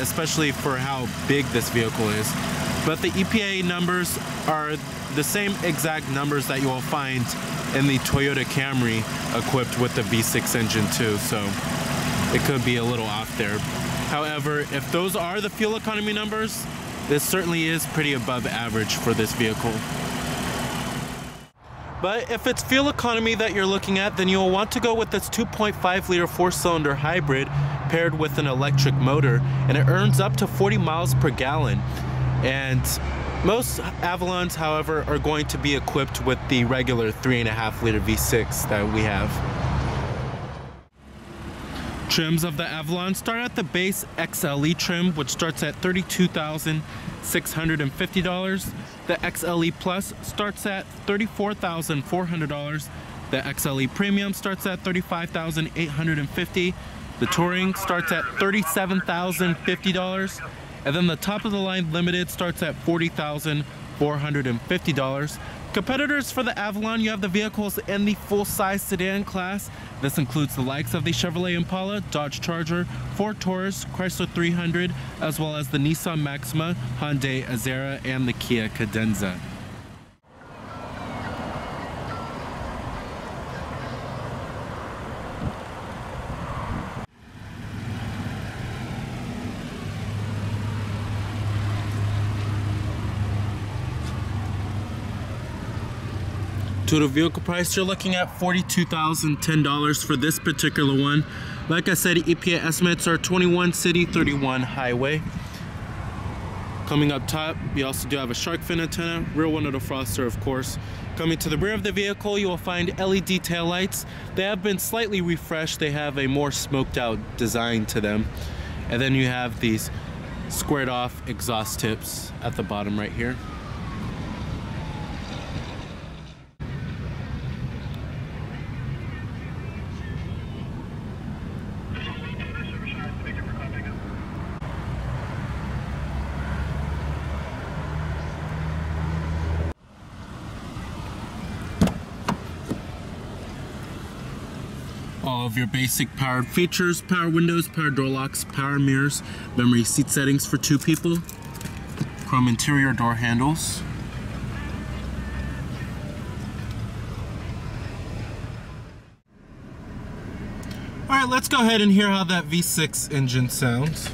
especially for how big this vehicle is. But the EPA numbers are the same exact numbers that you will find in the Toyota Camry equipped with the V6 engine too, so it could be a little off there. However, if those are the fuel economy numbers, this certainly is pretty above average for this vehicle. But if it's fuel economy that you're looking at, then you'll want to go with this 2.5 liter 4-cylinder hybrid paired with an electric motor, and it earns up to 40 miles per gallon. And most Avalons, however, are going to be equipped with the regular 3.5 liter V6 that we have. Trims of the Avalon start at the base XLE trim, which starts at $32,650. The XLE Plus starts at $34,400. The XLE Premium starts at $35,850. The Touring starts at $37,050. And then the top of the line Limited starts at $40,450. Competitors for the Avalon, you have the vehicles in the full-size sedan class. This includes the likes of the Chevrolet Impala, Dodge Charger, Ford Taurus, Chrysler 300, as well as the Nissan Maxima, Hyundai Azera, and the Kia Cadenza. Total vehicle price, you're looking at $42,010 for this particular one. Like I said, EPA estimates are 21 city, 31 highway. Coming up top, we also do have a shark fin antenna, rear window defroster, of course. Coming to the rear of the vehicle, you will find LED taillights. They have been slightly refreshed. They have a more smoked out design to them. And then you have these squared off exhaust tips at the bottom right here. All of your basic powered features: power windows, power door locks, power mirrors, memory seat settings for 2 people, chrome interior door handles. All right, let's go ahead and hear how that V6 engine sounds.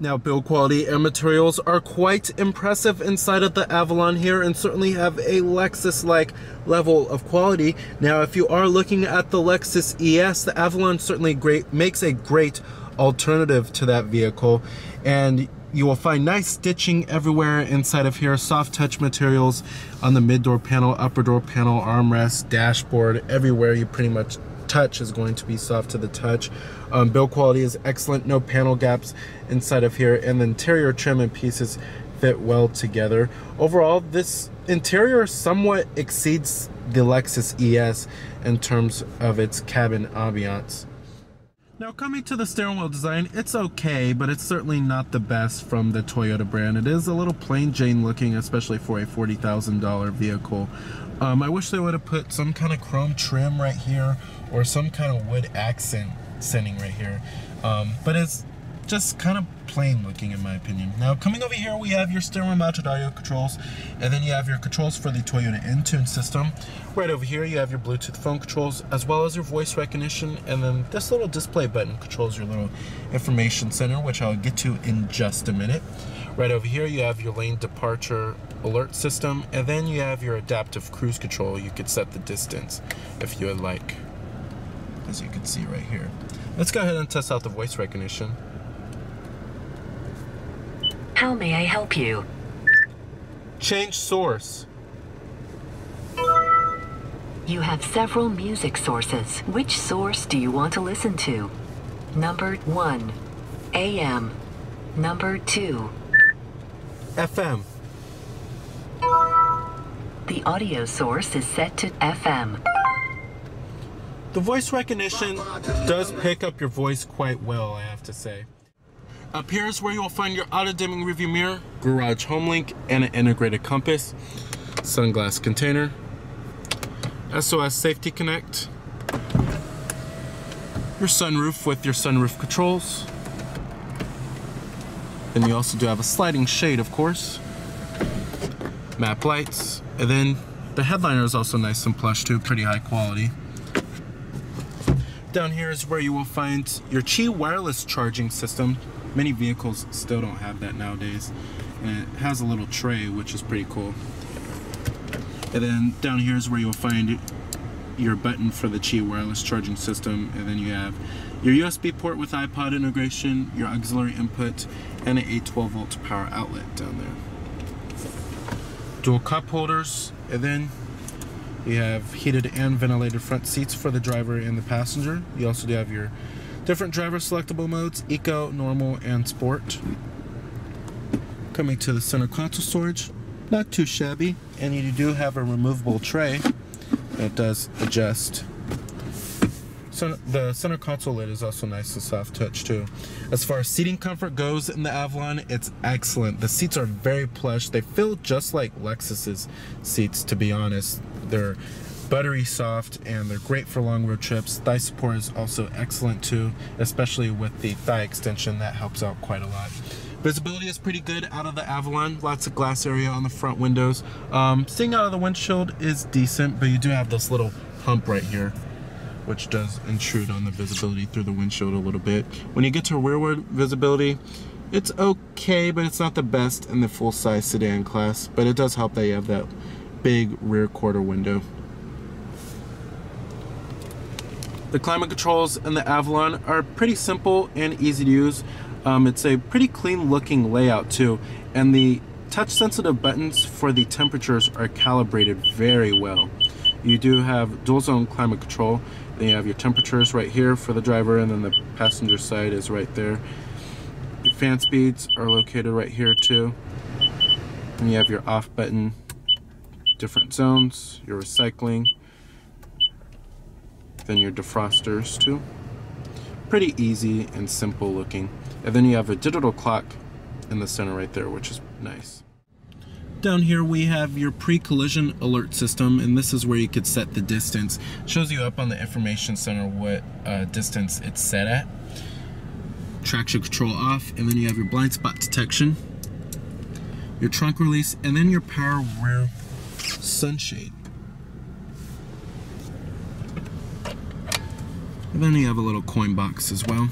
Now, build quality and materials are quite impressive inside of the Avalon here, and certainly have a Lexus-like level of quality. Now, if you are looking at the Lexus ES, the Avalon certainly makes a great alternative to that vehicle, and you will find nice stitching everywhere inside of here, soft touch materials on the mid door panel, upper door panel, armrest, dashboard, everywhere you pretty much touch is going to be soft to the touch. Build quality is excellent, no panel gaps inside of here, and the interior trim and pieces fit well together. Overall, this interior somewhat exceeds the Lexus ES in terms of its cabin ambiance. Now, coming to the steering wheel design, it's okay, but it's certainly not the best from the Toyota brand. It is a little plain Jane looking, especially for a $40,000 vehicle. I wish they would have put some kind of chrome trim right here, or some kind of wood accent setting right here. But it's just kind of plain looking in my opinion. Now, coming over here, we have your steering wheel mounted audio controls, and then you have your controls for the Toyota Entune system. Right over here, you have your Bluetooth phone controls, as well as your voice recognition, and then this little display button controls your little information center, which I'll get to in just a minute. Right over here, you have your lane departure alert system, and then you have your adaptive cruise control. You could set the distance if you would like, as you can see right here. Let's go ahead and test out the voice recognition. How may I help you? Change source. You have several music sources. Which source do you want to listen to? Number 1, AM. Number 2, FM. the audio source is set to FM. The voice recognition does pick up your voice quite well, I have to say. Up here is where you will find your auto-dimming rearview mirror, garage home link, and an integrated compass, sunglass container, SOS Safety Connect, your sunroof with your sunroof controls. Then you also do have a sliding shade, of course, map lights, and then the headliner is also nice and plush too, pretty high quality. Down here is where you will find your Qi wireless charging system. Many vehicles still don't have that nowadays. And it has a little tray, which is pretty cool. And then down here is where you'll find your button for the Qi wireless charging system. And then you have your USB port with iPod integration, your auxiliary input, and an 812 volt power outlet down there. Dual cup holders, and then you have heated and ventilated front seats for the driver and the passenger. You also do have your different driver selectable modes, Eco, Normal, and Sport. Coming to the center console storage, not too shabby, and you do have a removable tray that does adjust. So the center console lid is also nice and soft touch too. As far as seating comfort goes in the Avalon, it's excellent. The seats are very plush. They feel just like Lexus's seats, to be honest. They're buttery soft and they're great for long road trips. Thigh support is also excellent too, especially with the thigh extension. That helps out quite a lot. Visibility is pretty good out of the Avalon. Lots of glass area on the front windows. Seeing out of the windshield is decent, but you do have this little hump right here, which does intrude on the visibility through the windshield a little bit. When you get to rearward visibility, it's okay, but it's not the best in the full-size sedan class, but it does help that you have that big rear quarter window. The climate controls in the Avalon are pretty simple and easy to use. It's a pretty clean looking layout too, and the touch sensitive buttons for the temperatures are calibrated very well. You do have dual zone climate control. Then you have your temperatures right here for the driver, and then the passenger side is right there. Your fan speeds are located right here too. And you have your off button, different zones, your recycling, then your defrosters too. Pretty easy and simple looking. And then you have a digital clock in the center right there, which is nice. Down here we have your pre-collision alert system, and this is where you could set the distance. It shows you up on the information center what distance it's set at. Traction control off, and then you have your blind spot detection, your trunk release, and then your power rear sunshade. And then you have a little coin box as well.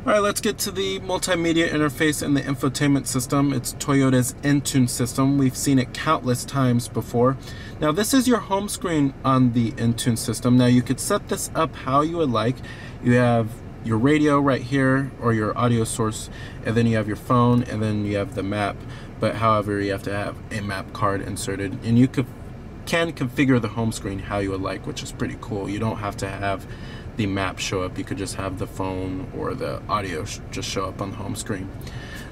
Alright, let's get to the multimedia interface and the infotainment system. It's Toyota's Entune system. We've seen it countless times before. Now this is your home screen on the Entune system. Now you could set this up how you would like. You have your radio right here, or your audio source, and then you have your phone, and then you have the map. But however, you have to have a map card inserted, and you can configure the home screen how you would like, which is pretty cool. You don't have to have the map show up. You could just have the phone or the audio just show up on the home screen.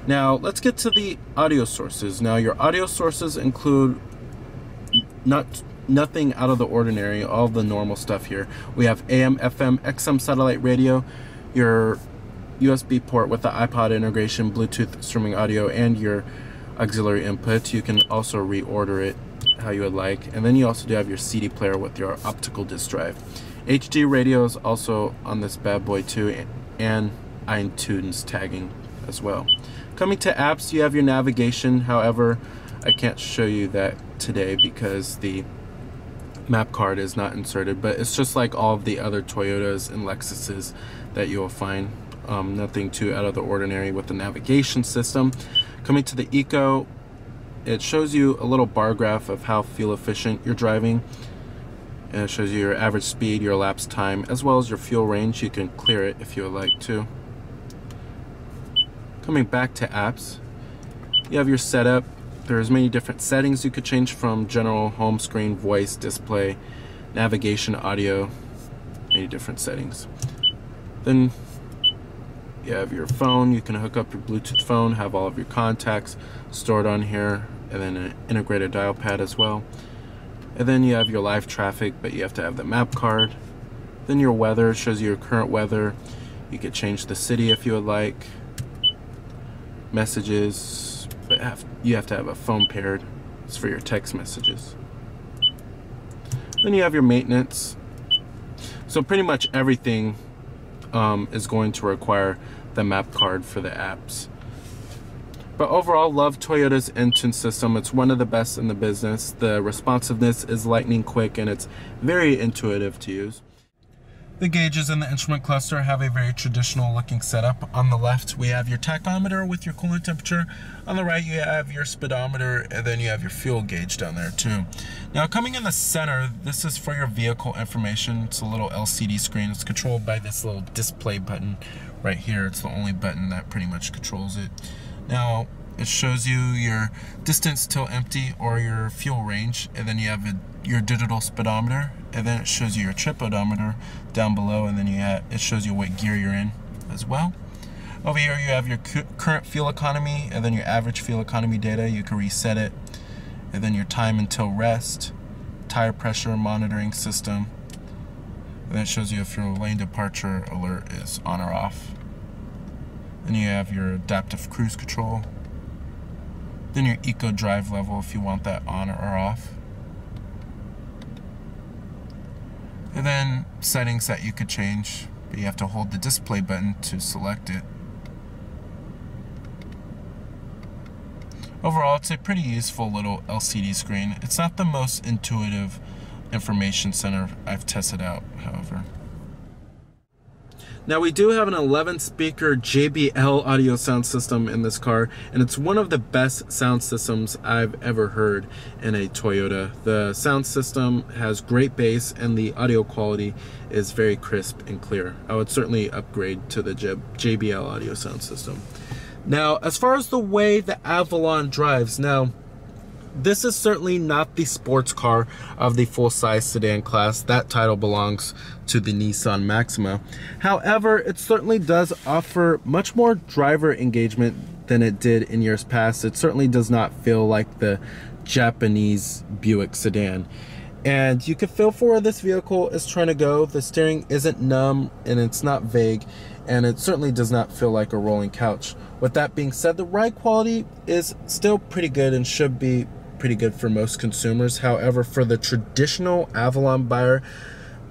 Now let's get to the audio sources. Now your audio sources include nothing out of the ordinary, all the normal stuff here. We have AM, FM, XM satellite radio, your USB port with the iPod integration, Bluetooth streaming audio, and your auxiliary input. You can also reorder it how you would like. And then you also do have your CD player with your optical disc drive. HD radio is also on this bad boy too, and iTunes tagging as well. Coming to apps, you have your navigation. However, I can't show you that today because the map card is not inserted, but it's just like all of the other Toyotas and Lexuses that you'll find. Nothing too out of the ordinary with the navigation system. Coming to the Eco, it shows you a little bar graph of how fuel efficient you're driving. And it shows you your average speed, your elapsed time, as well as your fuel range. You can clear it if you would like to. Coming back to apps, you have your setup. There's many different settings you could change from general, home screen, voice, display, navigation, audio, many different settings. Then you have your phone. You can hook up your Bluetooth phone, have all of your contacts stored on here, and then an integrated dial pad as well. And then you have your live traffic, but you have to have the map card. Then your weather shows you your current weather. You could change the city if you would like. Messages, but you have to have a phone paired. It's for your text messages. Then you have your maintenance. So pretty much everything is going to require the map card for the apps. But overall, love Toyota's engine system. It's one of the best in the business. The responsiveness is lightning quick and it's very intuitive to use. The gauges in the instrument cluster have a very traditional looking setup. On the left, we have your tachometer with your coolant temperature. On the right, you have your speedometer, and then you have your fuel gauge down there too. Now coming in the center, this is for your vehicle information. It's a little LCD screen. It's controlled by this little display button right here. It's the only button that pretty much controls it. Now, it shows you your distance till empty or your fuel range, and then you have your digital speedometer, and then it shows you your trip odometer down below, and then it shows you what gear you're in as well. Over here you have your current fuel economy, and then your average fuel economy data. You can reset it, and then your time until rest, tire pressure monitoring system, and then it shows you if your lane departure alert is on or off. Then you have your adaptive cruise control. Then your eco drive level if you want that on or off. And then settings that you could change, but you have to hold the display button to select it. Overall, it's a pretty useful little LCD screen. It's not the most intuitive information center I've tested out, however. Now we do have an 11 speaker JBL audio sound system in this car, and it's one of the best sound systems I've ever heard in a Toyota. The sound system has great bass and the audio quality is very crisp and clear. I would certainly upgrade to the JBL audio sound system. Now, as far as the way the Avalon drives, now this is certainly not the sports car of the full-size sedan class. That title belongs to the Nissan Maxima. However, it certainly does offer much more driver engagement than it did in years past. It certainly does not feel like the Japanese Buick sedan. And you can feel for where this vehicle is trying to go. The steering isn't numb and it's not vague, and it certainly does not feel like a rolling couch. With that being said, the ride quality is still pretty good and should be pretty good for most consumers. However, for the traditional Avalon buyer,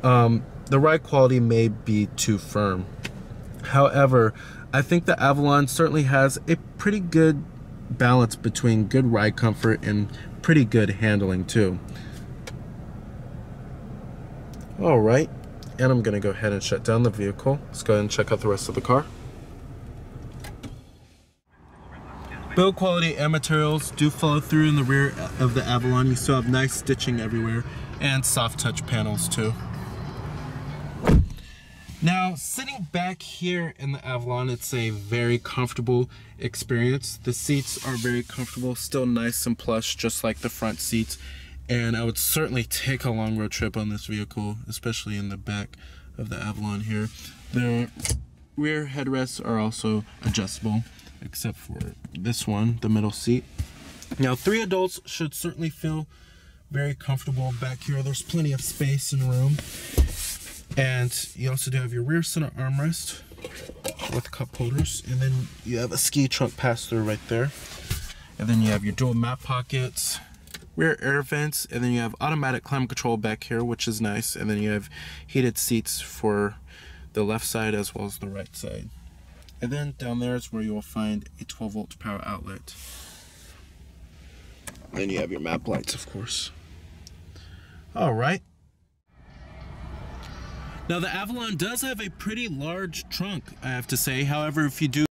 the ride quality may be too firm. However, I think the Avalon certainly has a pretty good balance between good ride comfort and pretty good handling too. All right, and I'm gonna go ahead and shut down the vehicle. Let's go ahead and check out the rest of the car. Build quality and materials do follow through in the rear of the Avalon. You still have nice stitching everywhere and soft touch panels too. Now, sitting back here in the Avalon, it's a very comfortable experience. The seats are very comfortable, still nice and plush, just like the front seats. And I would certainly take a long road trip on this vehicle, especially in the back of the Avalon here. The rear headrests are also adjustable, except for this one, the middle seat. Now, 3 adults should certainly feel very comfortable back here. There's plenty of space and room. And you also do have your rear center armrest with cup holders. And then you have a ski trunk pass-through right there. And then you have your dual map pockets, rear air vents, and then you have automatic climate control back here, which is nice. And then you have heated seats for the left side as well as the right side. And then down there is where you will find a 12-volt power outlet. Then you have your map lights, of course. All right. Now the Avalon does have a pretty large trunk, I have to say. However, if you do